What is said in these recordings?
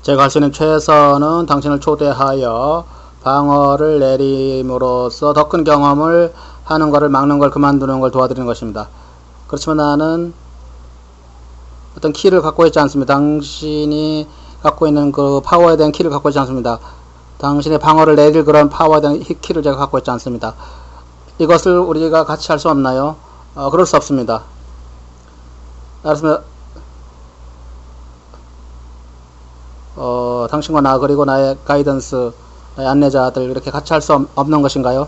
제가 할 수 있는 최선은 당신을 초대하여 방어를 내림으로써 더 큰 경험을 하는 것을 막는 걸 그만두는 걸 도와드리는 것입니다. 그렇지만 나는 어떤 키를 갖고 있지 않습니다. 당신이 갖고 있는 그 파워에 대한 키를 갖고 있지 않습니다. 당신의 방어를 내릴 그런 파워에 대한 키를 제가 갖고 있지 않습니다. 이것을 우리가 같이 할 수 없나요? 그럴 수 없습니다. 알았습니다. 당신과 나 그리고 나의 가이던스, 나의 안내자들 이렇게 같이 할 수 없는 것인가요?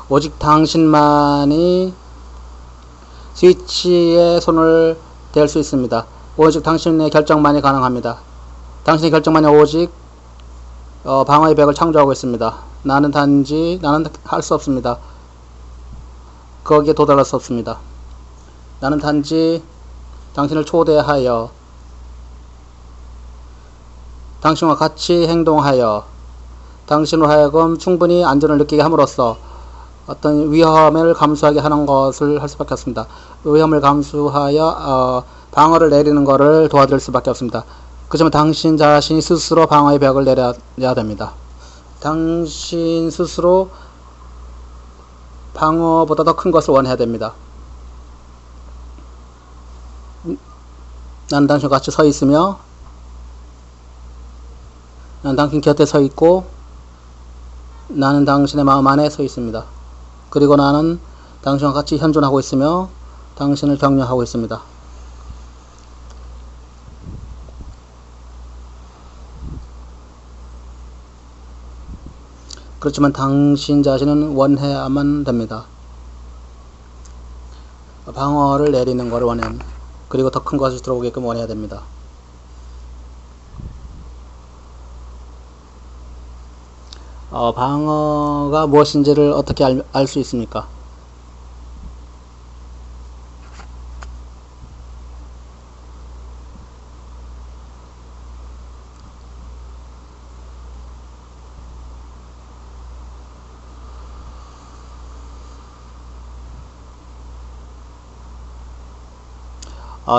오직 당신만이 스위치에 손을 댈 수 있습니다. 오직 당신의 결정만이 가능합니다. 당신의 결정만이 오직 방어의 벽을 창조하고 있습니다. 나는 할 수 없습니다. 거기에 도달할 수 없습니다. 나는 단지 당신을 초대하여 당신과 같이 행동하여 당신으로 하여금 충분히 안전을 느끼게 함으로써 어떤 위험을 감수하게 하는 것을 할 수밖에 없습니다. 위험을 감수하여 방어를 내리는 것을 도와드릴 수밖에 없습니다. 그렇지만 당신 자신이 스스로 방어의 벽을 내려야 됩니다. 당신 스스로 방어보다 더 큰 것을 원해야 됩니다. 나는 당신과 같이 서 있으며 나는 당신 곁에 서 있고 나는 당신의 마음 안에 서 있습니다. 그리고 나는 당신과 같이 현존하고 있으며 당신을 격려하고 있습니다. 그렇지만 당신 자신은 원해야만 됩니다. 방어를 내리는 것을 원해야 합니다. 그리고 더 큰 것이 들어오게끔 원해야 됩니다. 방어가 무엇인지를 어떻게 알 수 있습니까?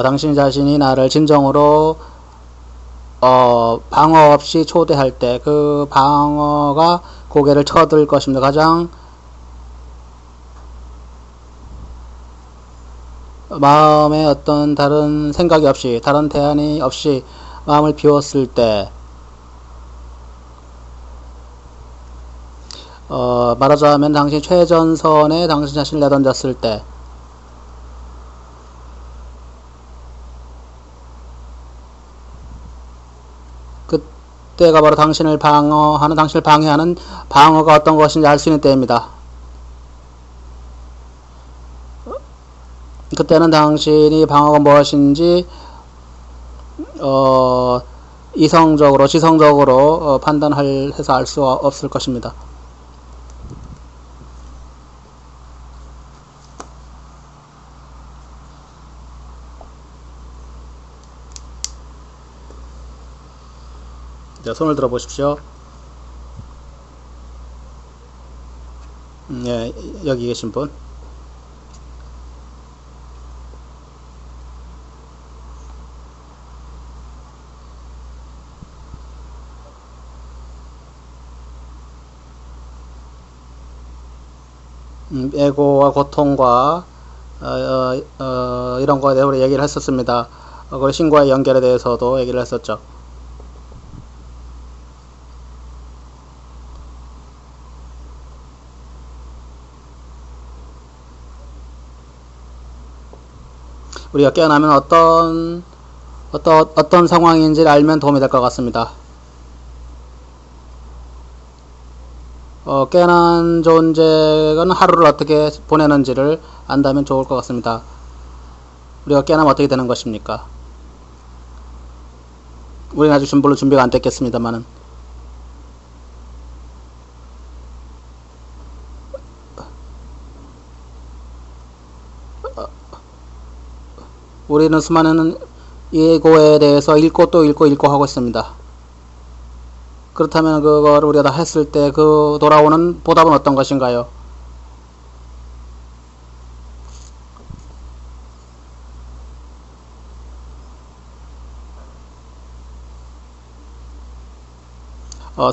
당신 자신이 나를 진정으로 방어 없이 초대할 때 그 방어가 고개를 쳐들 것입니다. 가장 마음에 어떤 다른 생각이 없이 다른 대안이 없이 마음을 비웠을 때 말하자면 당신 최전선에 당신 자신을 내던졌을 때 그때가 바로 당신을 방해하는 방어가 어떤 것인지 알 수 있는 때입니다. 그때는 당신이 방어가 무엇인지 이성적으로 지성적으로 판단해서 알 수 없을 것입니다. 자, 손을 들어 보십시오. 예, 여기 계신 분. 애고와 고통과 이런 거에 대해서 얘기를 했었습니다. 그리고 신과의 연결에 대해서도 얘기를 했었죠. 우리가 깨어나면 어떤 상황인지를 알면 도움이 될 것 같습니다. 깨어난 존재가 하루를 어떻게 보내는지를 안다면 좋을 것 같습니다. 우리가 깨어나면 어떻게 되는 것입니까? 우리는 아직 물론 준비가 안 됐겠습니다만은. 우리는 수많은 예고에 대해서 읽고 또 읽고 하고 있습니다. 그렇다면 그걸 우리가 다 했을 때 그 돌아오는 보답은 어떤 것인가요?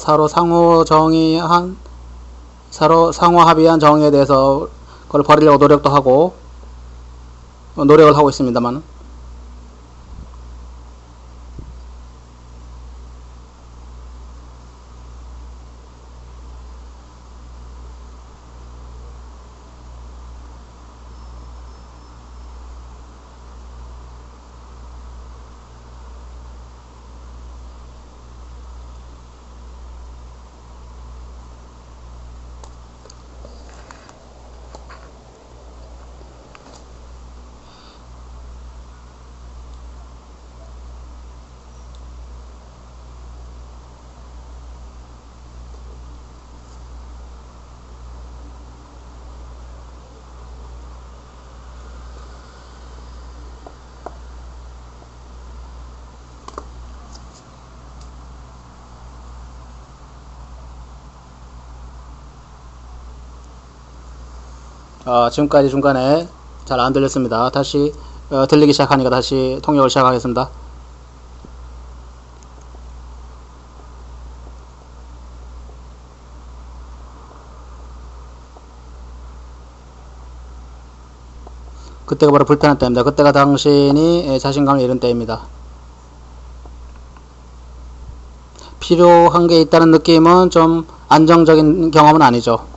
서로 상호 합의한 정의에 대해서 그걸 버리려고 노력도 하고, 노력을 하고 있습니다만, 지금까지 중간에 잘 안 들렸습니다. 다시 들리기 시작하니까 다시 통역을 시작하겠습니다. 그때가 바로 불편한 때입니다. 그때가 당신이 자신감을 잃은 때입니다. 필요한 게 있다는 느낌은 좀 안정적인 경험은 아니죠.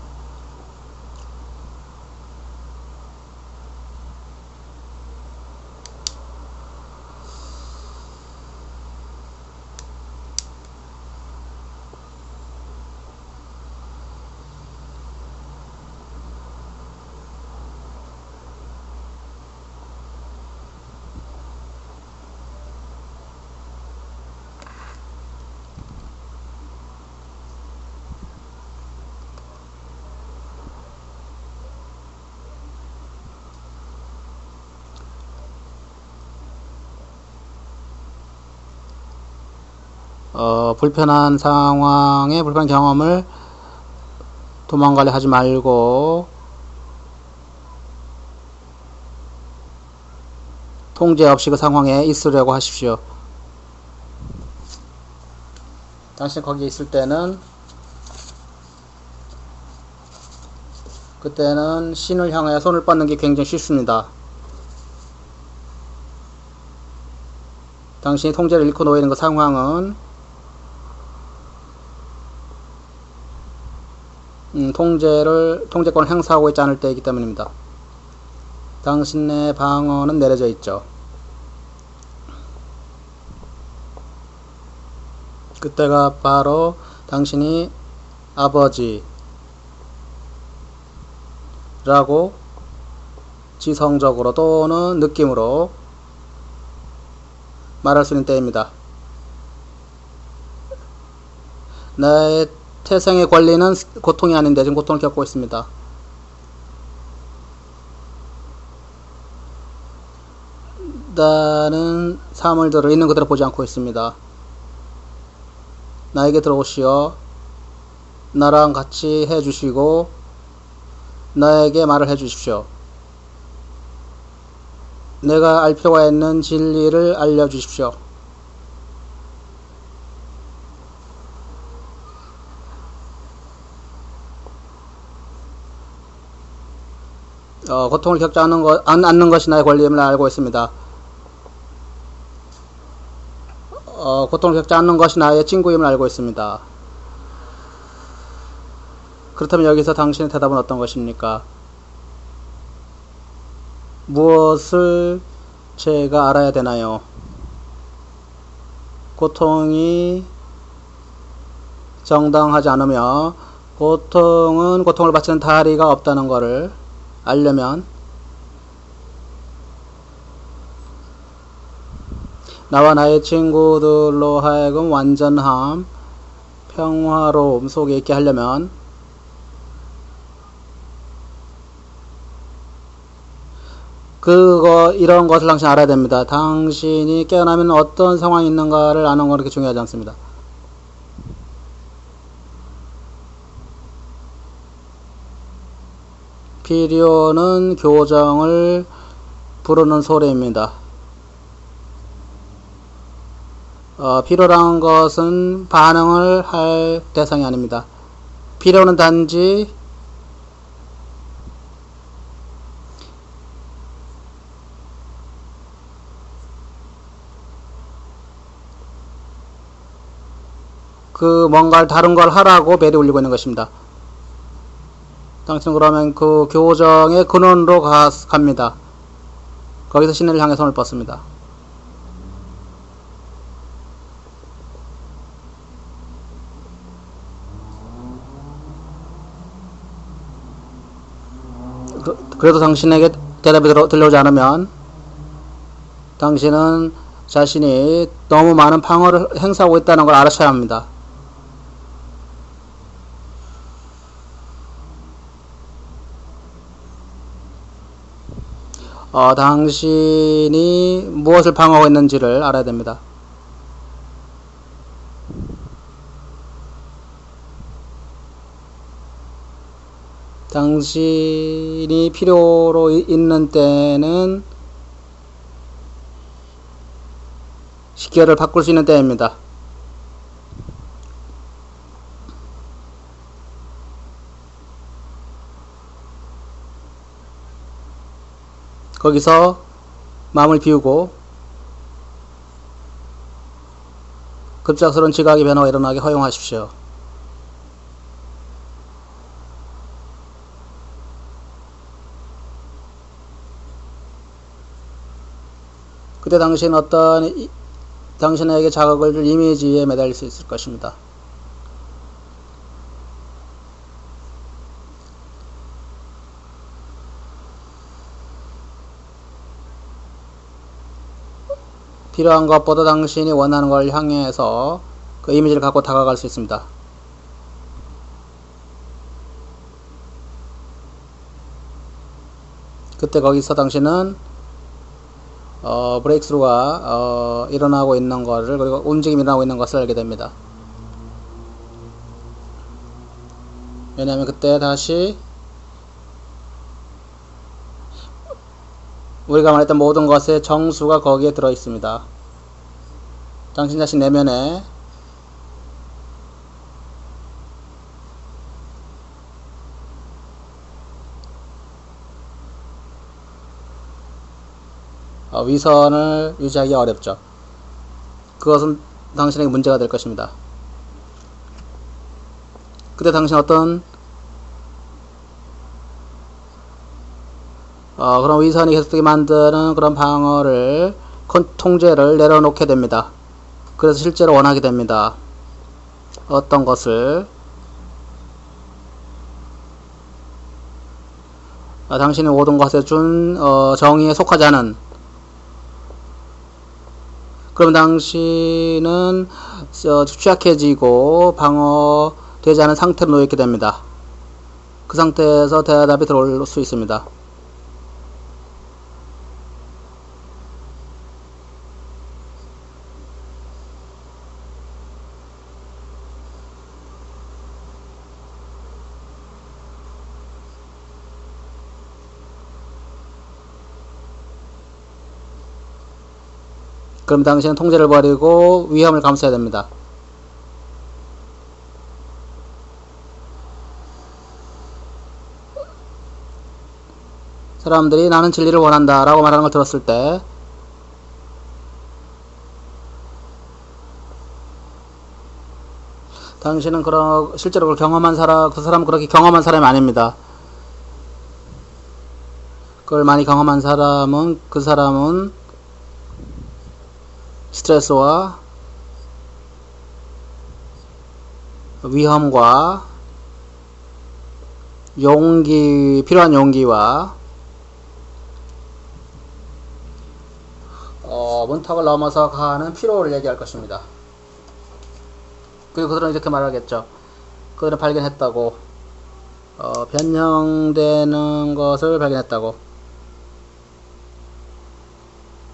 불편한 상황에 불편한 경험을 도망가려 하지 말고 통제 없이 그 상황에 있으려고 하십시오. 당신 거기 있을 때는 그때는 신을 향해 손을 뻗는 게 굉장히 쉽습니다. 당신이 통제를 잃고 놓이는 그 상황은 통제권을 행사하고 있지 않을 때이기 때문입니다. 당신의 방어는 내려져 있죠. 그때가 바로 당신이 아버지라고 지성적으로 또는 느낌으로 말할 수 있는 때입니다. 나의 태생의 권리는 고통이 아닌데 지금 고통을 겪고 있습니다. 나는 삶을 있는 그대로 보지 않고 있습니다. 나에게 들어오시어 나랑 같이 해주시고 나에게 말을 해주십시오. 내가 알 필요가 있는 진리를 알려주십시오. 고통을 겪지 않는 것이 나의 권리임을 알고 있습니다. 고통을 겪지 않는 것이 나의 친구임을 알고 있습니다. 그렇다면 여기서 당신의 대답은 어떤 것입니까? 무엇을 제가 알아야 되나요? 고통이 정당하지 않으며 고통을 바치는 다리가 없다는 것을 알려면 나와 나의 친구들로 하여금 완전함, 평화로움 속에 있게 하려면 이런 것을 당신이 알아야 됩니다. 당신이 깨어나면 어떤 상황이 있는가를 아는 건 그렇게 중요하지 않습니다. 필요는 교정을 부르는 소리입니다. 필요한 것은 반응을 할 대상이 아닙니다. 필요는 단지 그 뭔가를 다른 걸 하라고 벨이 울리고 있는 것입니다. 당신은 그러면 그 교정의 근원으로 갑니다. 거기서 신을 향해 손을 뻗습니다. 그래도 당신에게 대답이 들려오지 않으면 당신은 자신이 너무 많은 방어를 행사하고 있다는 걸 알아셔야 합니다. 당신이 무엇을 방어하고 있는지를 알아야 됩니다. 당신이 필요로 있는 때는 시계를 바꿀 수 있는 때입니다. 거기서 마음을 비우고 급작스러운 지각의 변화가 일어나게 허용하십시오. 그때 당신은 어떤 당신에게 자극을 줄 이미지에 매달릴 수 있을 것입니다. 필요한 것보다 당신이 원하는 걸 향해서 그 이미지를 갖고 다가갈 수 있습니다. 그때 거기서 당신은 브레이크스루가 일어나고 있는 것을, 그리고 움직임이 일어나고 있는 것을 알게 됩니다. 왜냐하면 그때 다시 우리가 말했던 모든 것의 정수가 거기에 들어 있습니다. 당신 자신 내면에 위선을 유지하기 어렵죠. 그것은 당신에게 문제가 될 것입니다. 그때 당신 어떤 그런 위선이 계속되게 만드는 그런 방어를, 통제를 내려놓게 됩니다. 그래서 실제로 원하게 됩니다. 어떤 것을 당신의 모든 것에 준 정의에 속하지 않은, 그럼 당신은 취약해지고 방어되지 않은 상태로 놓여있게 됩니다. 그 상태에서 대답이 들어올 수 있습니다. 그럼 당신은 통제를 버리고 위험을 감수해야 됩니다. 사람들이 나는 진리를 원한다 라고 말하는 걸 들었을 때 당신은 실제로 그걸 경험한 그 사람은 그렇게 경험한 사람이 아닙니다. 그걸 많이 경험한 사람은, 그 사람은 스트레스와 위험과 필요한 용기와 문턱을 넘어서 가는 필요를 얘기할 것입니다. 그리고 그들은 이렇게 말하겠죠. 그들은 발견했다고, 변형되는 것을 발견했다고.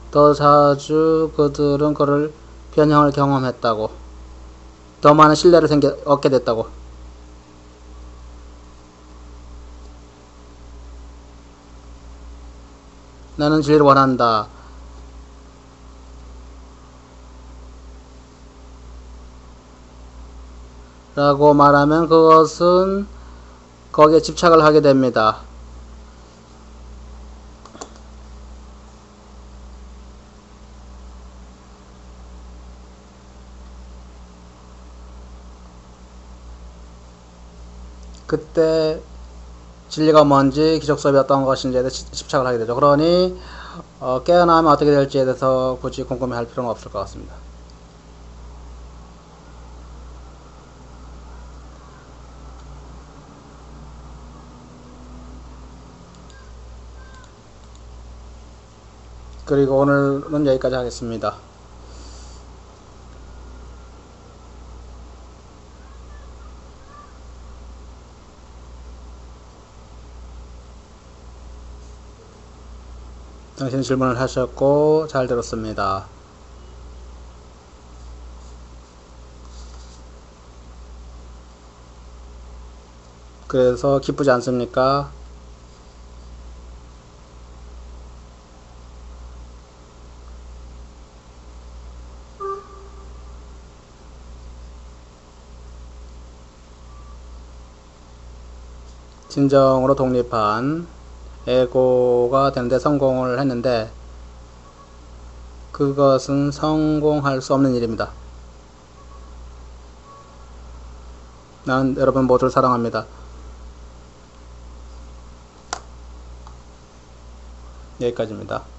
더 자주 그들은 그를 변형을 경험했다고. 더 많은 신뢰를 얻게 됐다고. 나는 진리를 원한다. 라고 말하면 그것은 거기에 집착을 하게 됩니다. 그때 진리가 뭔지 기적수업이 어떤 것인지에 대해 집착을 하게 되죠. 그러니 깨어나면 어떻게 될지에 대해서 굳이 궁금해할 필요는 없을 것 같습니다. 그리고 오늘은 여기까지 하겠습니다. 당신 질문을 하셨고 잘 들었습니다. 그래서 기쁘지 않습니까? 진정으로 독립한 에고가 되는데 성공을 했는데 그것은 성공할 수 없는 일입니다. 나는 여러분 모두를 사랑합니다. 여기까지입니다.